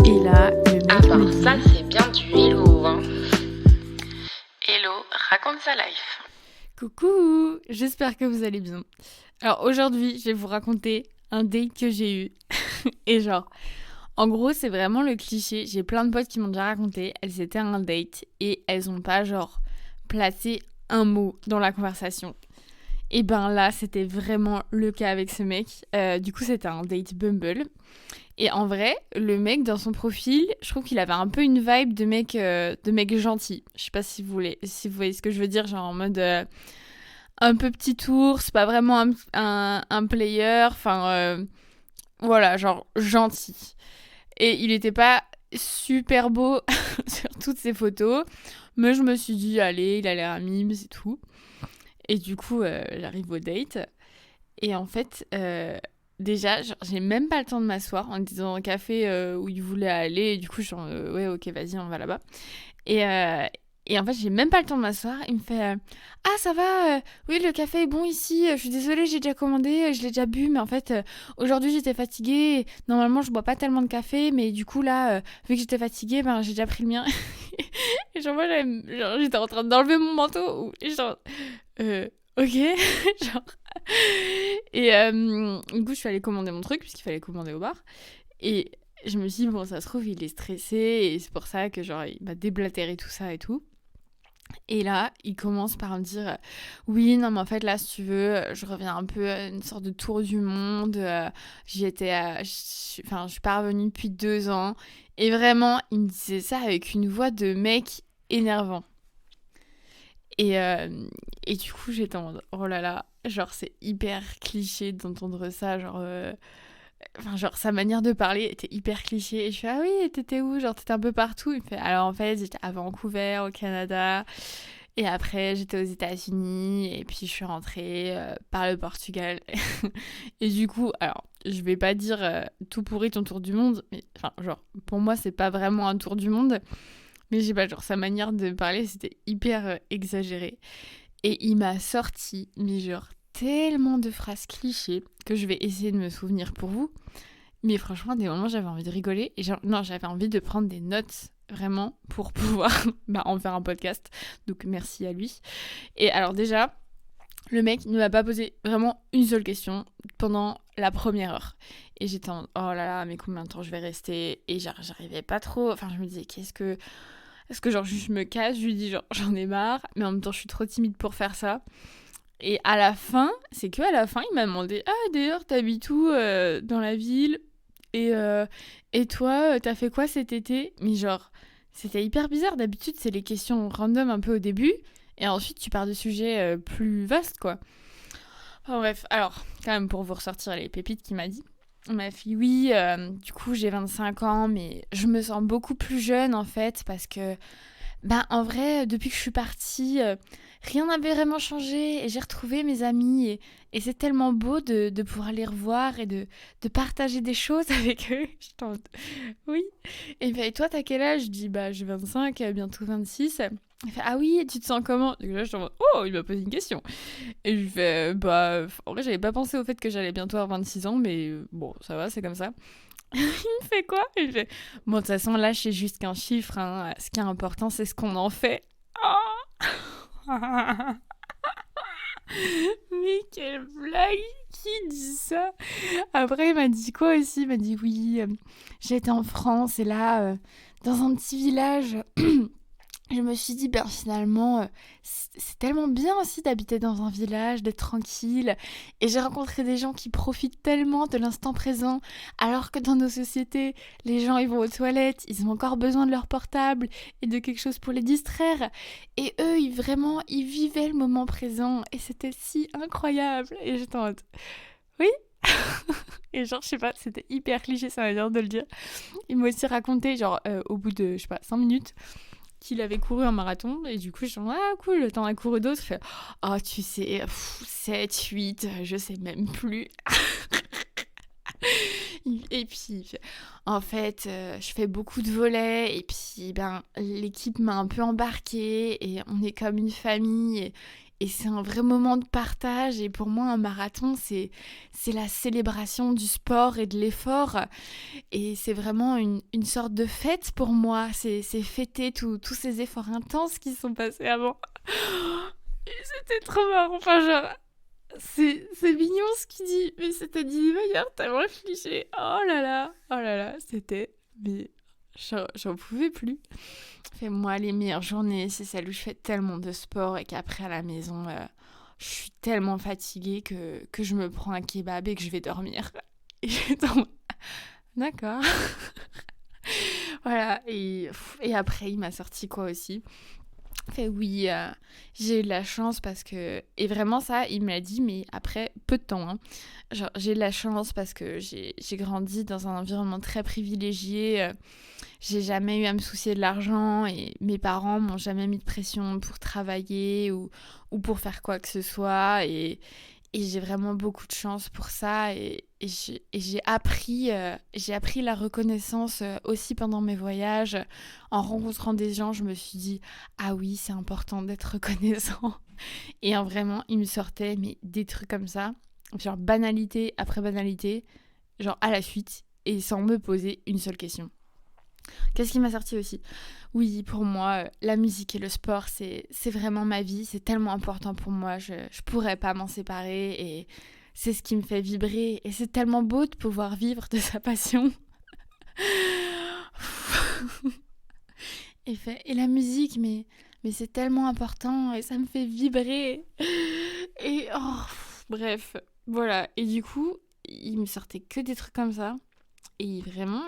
Et là, le Ah mec bah me dit... ça c'est bien du hello, hein. Hello, raconte sa life. Coucou, j'espère que vous allez bien. Alors aujourd'hui, je vais vous raconter un date que j'ai eu. Et genre, en gros, c'est vraiment le cliché. J'ai plein de potes qui m'ont déjà raconté. Elles étaient à un date et elles ont pas genre placé un mot dans la conversation. Et ben là, c'était vraiment le cas avec ce mec. Du coup, c'était un date Bumble. Et en vrai, le mec, dans son profil, je trouve qu'il avait un peu une vibe de mec gentil. Je sais pas si vous voyez ce que je veux dire, genre en mode un peu petit ours, pas vraiment un player, enfin voilà, genre gentil. Et il était pas super beau sur toutes ses photos, mais je me suis dit, allez, il a l'air mime, c'est tout. Et du coup, j'arrive au date. Et en fait, déjà, genre, j'ai même pas le temps de m'asseoir. On était dans un café où il voulait aller. Et du coup, je suis en ouais, ok, vas-y, on va là-bas. Et, euh, et en fait, j'ai même pas le temps de m'asseoir. Il me fait ah, ça va oui, le café est bon ici. Je suis désolée, j'ai déjà commandé. Je l'ai déjà bu. Mais en fait, aujourd'hui, j'étais fatiguée. Normalement, je bois pas tellement de café. Mais du coup, là, vu que j'étais fatiguée, ben, j'ai déjà pris le mien. Et genre, moi, j'étais en train d'enlever mon manteau. Et genre, ok. genre. Et du coup, je suis allée commander mon truc, puisqu'il fallait commander au bar. Et je me suis dit, bon, ça se trouve, il est stressé, et c'est pour ça que, genre, il m'a déblatéré tout ça et tout. Et là, il commence par me dire, oui, non, mais en fait, là, si tu veux, je reviens un peu à une sorte de tour du monde. Enfin, je suis pas revenue depuis 2 ans. Et vraiment, il me disait ça avec une voix de mec énervant. Et, euh, et du coup, j'étais en mode, oh là là, genre, c'est hyper cliché d'entendre ça, genre, enfin, genre, sa manière de parler était hyper cliché. Et je fais, ah oui, t'étais où? Genre, t'étais un peu partout. Il me fait, alors en fait, j'étais à Vancouver, au Canada. Et après, j'étais aux États-Unis. Et puis, je suis rentrée par le Portugal. Et du coup, alors, je vais pas dire tout pourri ton tour du monde. Mais, enfin, genre, pour moi, c'est pas vraiment un tour du monde. Mais j'ai pas, genre, sa manière de parler, c'était hyper exagéré. Et il m'a sorti, mais genre, tellement de phrases clichés que je vais essayer de me souvenir pour vous. Mais franchement, des moments, j'avais envie de rigoler. Et genre, non, j'avais envie de prendre des notes, vraiment, pour pouvoir en faire un podcast. Donc, merci à lui. Et alors, déjà, le mec ne m'a pas posé vraiment une seule question pendant la première heure. Et j'étais en oh là là, mais combien de temps je vais rester? Et genre, j'arrivais pas trop. Enfin, je me disais, est-ce que genre, je me casse? Je lui dis, genre, j'en ai marre. Mais en même temps, je suis trop timide pour faire ça. Et à la fin, c'est que à la fin, il m'a demandé, ah, d'ailleurs, t'habites où dans la ville? Et, euh, et toi, t'as fait quoi cet été? Mais genre, c'était hyper bizarre. D'habitude, c'est les questions random un peu au début. Et ensuite, tu pars de sujets plus vastes, quoi. Enfin, bref, alors, quand même, pour vous ressortir les pépites qu'il m'a dit. Il m'a fait, oui, du coup, j'ai 25 ans, mais je me sens beaucoup plus jeune, en fait, parce que ben, en vrai, depuis que je suis partie, rien n'avait vraiment changé et j'ai retrouvé mes amis et c'est tellement beau de pouvoir les revoir et de partager des choses avec eux. Je tente. Oui. Et il me fait, et toi, t'as quel âge? Je dis, bah, j'ai 25, bientôt 26. Il fait, ah oui, tu te sens comment? Donc là, je suis en mode, oh, il m'a posé une question. Et je lui fais, bah, en vrai, j'avais pas pensé au fait que j'allais bientôt avoir 26 ans, mais bon, ça va, c'est comme ça. Il me fait quoi? Il fait, bon, de toute façon, là, c'est juste qu'un chiffre. Hein. Ce qui est important, c'est ce qu'on en fait. Oh mais quelle blague! Qui dit ça? Après, il m'a dit quoi aussi? Il m'a dit oui, j'étais en France et là, dans un petit village, je me suis dit, ben finalement, c'est tellement bien aussi d'habiter dans un village, d'être tranquille. Et j'ai rencontré des gens qui profitent tellement de l'instant présent, alors que dans nos sociétés, les gens ils vont aux toilettes, ils ont encore besoin de leur portable et de quelque chose pour les distraire. Et eux, ils vivaient le moment présent et c'était si incroyable. Et j'étais en mode, oui. Et genre, je sais pas, c'était hyper cliché sa manière de le dire. Il m'a aussi raconté, genre, au bout de, je sais pas, 5 minutes, qu'il avait couru un marathon et du coup je suis en ah cool, t'en as couru d'autres? Je fais oh tu sais 7, 8, je sais même plus. Et puis en fait je fais beaucoup de volets et puis ben l'équipe m'a un peu embarquée et on est comme une famille Et c'est un vrai moment de partage. Et pour moi, un marathon, c'est la célébration du sport et de l'effort. Et c'est vraiment une sorte de fête pour moi. C'est fêter tous ces efforts intenses qui sont passés avant. Et c'était trop marrant. Enfin, genre, c'est mignon ce qu'il dit. Mais c'était dit de manière tellement cliché. Oh là là, c'était... Mais j'en pouvais plus. Fait, moi, les meilleures journées, c'est celles où je fais tellement de sport et qu'après à la maison, je suis tellement fatiguée que je me prends un kebab et que je vais dormir. Et j'étais en mode, d'accord. Voilà. Et après, il m'a sorti quoi aussi? Fait oui, j'ai eu de la chance parce que... Et vraiment ça, il me l'a dit, mais après peu de temps. Hein. Genre, j'ai eu de la chance parce que j'ai grandi dans un environnement très privilégié. J'ai jamais eu à me soucier de l'argent et mes parents m'ont jamais mis de pression pour travailler ou pour faire quoi que ce soit. Et j'ai vraiment beaucoup de chance pour ça. Et j'ai appris la reconnaissance aussi pendant mes voyages. En rencontrant des gens, je me suis dit, ah oui, c'est important d'être reconnaissant. Et vraiment, il me sortait mais, des trucs comme ça, genre banalité après banalité, genre à la suite, et sans me poser une seule question. Qu'est-ce qui m'a sorti aussi? Oui, pour moi, la musique et le sport, c'est vraiment ma vie. C'est tellement important pour moi. Je pourrais pas m'en séparer. Et c'est ce qui me fait vibrer. Et c'est tellement beau de pouvoir vivre de sa passion. Et la musique, mais c'est tellement important. Et ça me fait vibrer. Et oh, bref, voilà. Et du coup, il me sortait que des trucs comme ça. Et vraiment,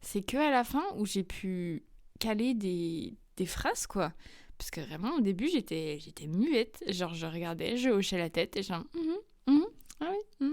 c'est que à la fin où j'ai pu caler des phrases, quoi. Parce que vraiment, au début, j'étais muette. Genre, je regardais, je hochais la tête et genre... ah oui,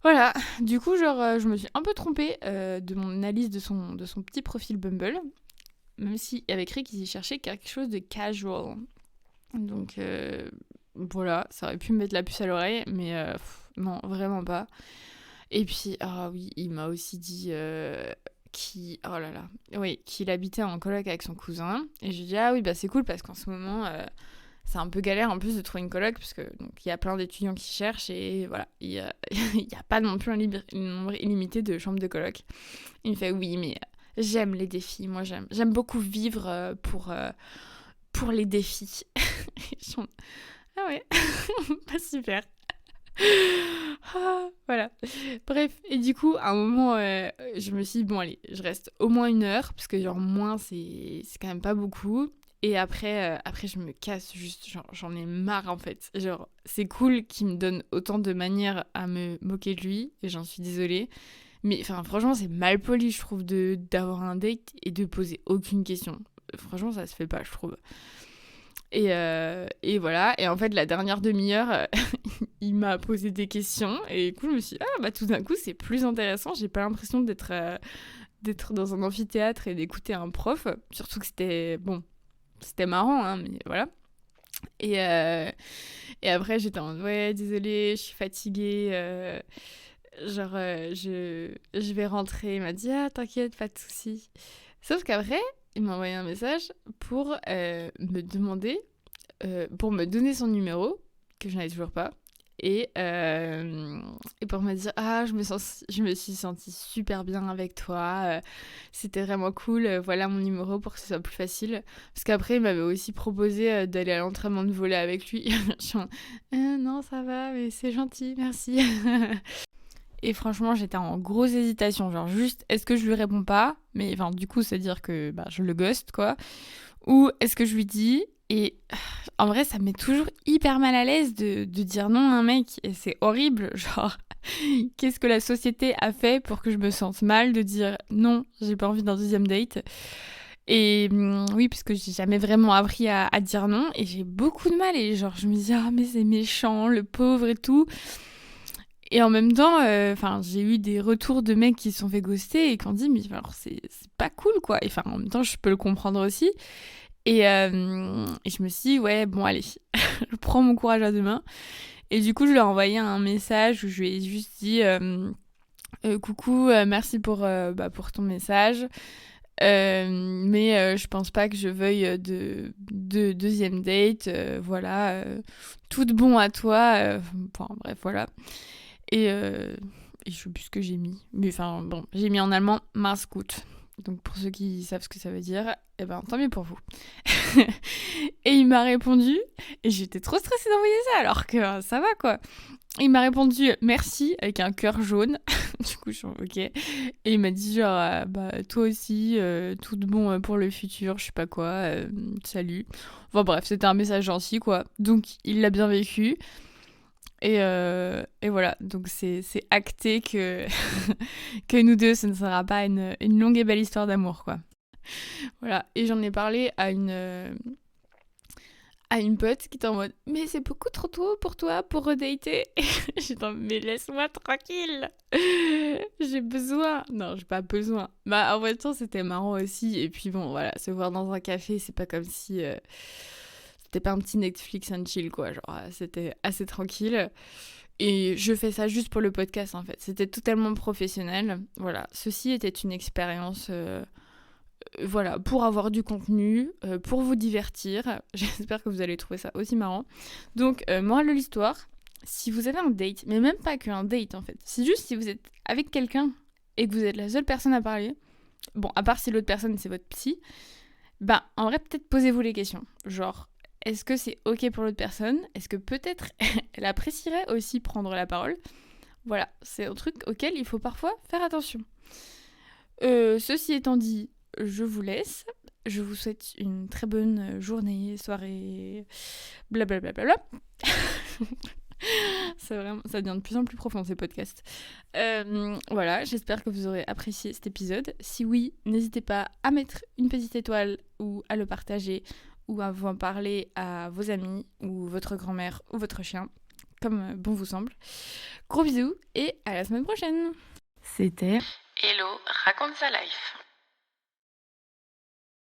Voilà, du coup, genre, je me suis un peu trompée de mon analyse de son petit profil Bumble. Même s'il y avait écrit qu'il cherchait quelque chose de casual. Donc, voilà, ça aurait pu me mettre la puce à l'oreille, mais non, vraiment pas. Et puis, ah oui, il m'a aussi dit oh là là, oui, qu'il habitait en coloc avec son cousin. Et je lui ai dit, ah oui, bah c'est cool parce qu'en ce moment, c'est un peu galère en plus de trouver une coloc parce que donc il y a plein d'étudiants qui cherchent et voilà, il y a pas non plus un nombre illimité de chambres de coloc. Il me fait, oui, mais j'aime les défis, moi j'aime beaucoup vivre pour les défis. Ah ouais, pas super. Voilà. Bref, et du coup, à un moment, je me suis dit, bon, allez, je reste au moins 1 heure, parce que genre, moins, c'est quand même pas beaucoup. Et après, je me casse, juste, genre, j'en ai marre, en fait. Genre, c'est cool qu'il me donne autant de manières à me moquer de lui, et j'en suis désolée. Mais enfin, franchement, c'est mal poli, je trouve, d'avoir un date et de poser aucune question. Franchement, ça se fait pas, je trouve. Et voilà, et en fait la dernière demi-heure, il m'a posé des questions et du coup je me suis dit, ah bah tout d'un coup c'est plus intéressant, j'ai pas l'impression d'être dans un amphithéâtre et d'écouter un prof, surtout que c'était marrant, hein, mais voilà. Et après j'étais en mode, ouais désolée, je suis fatiguée, je vais rentrer. Il m'a dit, ah t'inquiète, pas de soucis. Sauf qu'après, il m'a envoyé un message pour me demander, pour me donner son numéro, que je n'avais toujours pas, et pour me dire, ah, je me suis sentie super bien avec toi, c'était vraiment cool, voilà mon numéro pour que ce soit plus facile. Parce qu'après, il m'avait aussi proposé d'aller à l'entraînement de volley avec lui. Je suis en, non, ça va, mais c'est gentil, merci. Et franchement, j'étais en grosse hésitation. Genre, juste, est-ce que je lui réponds pas? Mais enfin, du coup, c'est-à-dire que bah, je le ghost, quoi. Ou est-ce que je lui dis? Et en vrai, ça me met toujours hyper mal à l'aise de dire non à un mec. Et c'est horrible. Genre, qu'est-ce que la société a fait pour que je me sente mal de dire non, j'ai pas envie d'un deuxième date? Et oui, parce que j'ai jamais vraiment appris à dire non. Et j'ai beaucoup de mal. Et genre, je me dis, ah, mais c'est méchant, le pauvre et tout. Et en même temps, j'ai eu des retours de mecs qui se sont fait ghoster et qui ont dit, mais alors, c'est pas cool, quoi. Et en même temps, je peux le comprendre aussi. Et je me suis dit, ouais, bon, allez, je prends mon courage à deux mains. Et du coup, je lui ai envoyé un message où je lui ai juste dit, coucou, merci pour ton message. Mais je pense pas que je veuille de deuxième date. Voilà. Tout de bon à toi. Enfin, bref, voilà. Et je sais plus ce que j'ai mis. Mais enfin, bon, j'ai mis en allemand Mars gut. Donc pour ceux qui savent ce que ça veut dire, eh ben tant mieux pour vous. Et il m'a répondu, et j'étais trop stressée d'envoyer ça alors que ça va quoi. Il m'a répondu merci avec un cœur jaune. Du coup, je suis ok. Et il m'a dit genre bah toi aussi, tout de bon pour le futur, je sais pas quoi, salut. Enfin bref, c'était un message gentil quoi. Donc il l'a bien vécu. Et voilà, donc c'est acté que, que nous deux, ce ne sera pas une longue et belle histoire d'amour, quoi. Voilà, et j'en ai parlé à une pote qui était en mode mais c'est beaucoup trop tôt pour toi pour redater. J'étais en mode mais laisse-moi tranquille. J'ai besoin. Non, j'ai pas besoin. Bah en même temps c'était marrant aussi. Et puis bon voilà, se voir dans un café, c'est pas comme si c'était pas un petit Netflix and chill quoi. Genre c'était assez tranquille. Et je fais ça juste pour le podcast en fait. C'était totalement professionnel. Voilà, ceci était une expérience voilà, pour avoir du contenu, pour vous divertir. J'espère que vous allez trouver ça aussi marrant. Donc, morale de l'histoire, si vous avez un date, mais même pas qu'un date en fait, c'est juste si vous êtes avec quelqu'un et que vous êtes la seule personne à parler, bon, à part si l'autre personne c'est votre psy, bah en vrai peut-être posez-vous les questions. Genre, est-ce que c'est ok pour l'autre personne? Est-ce que peut-être elle apprécierait aussi prendre la parole? Voilà, c'est un truc auquel il faut parfois faire attention. Ceci étant dit, je vous laisse. Je vous souhaite une très bonne journée, soirée, blablabla. C'est vraiment, ça devient de plus en plus profond ces podcasts. Voilà, j'espère que vous aurez apprécié cet épisode. Si oui, n'hésitez pas à mettre une petite étoile ou à le partager ou à vous en parler à vos amis ou votre grand-mère ou votre chien, comme bon vous semble. Gros bisous et à la semaine prochaine. C'était Hello, raconte sa life.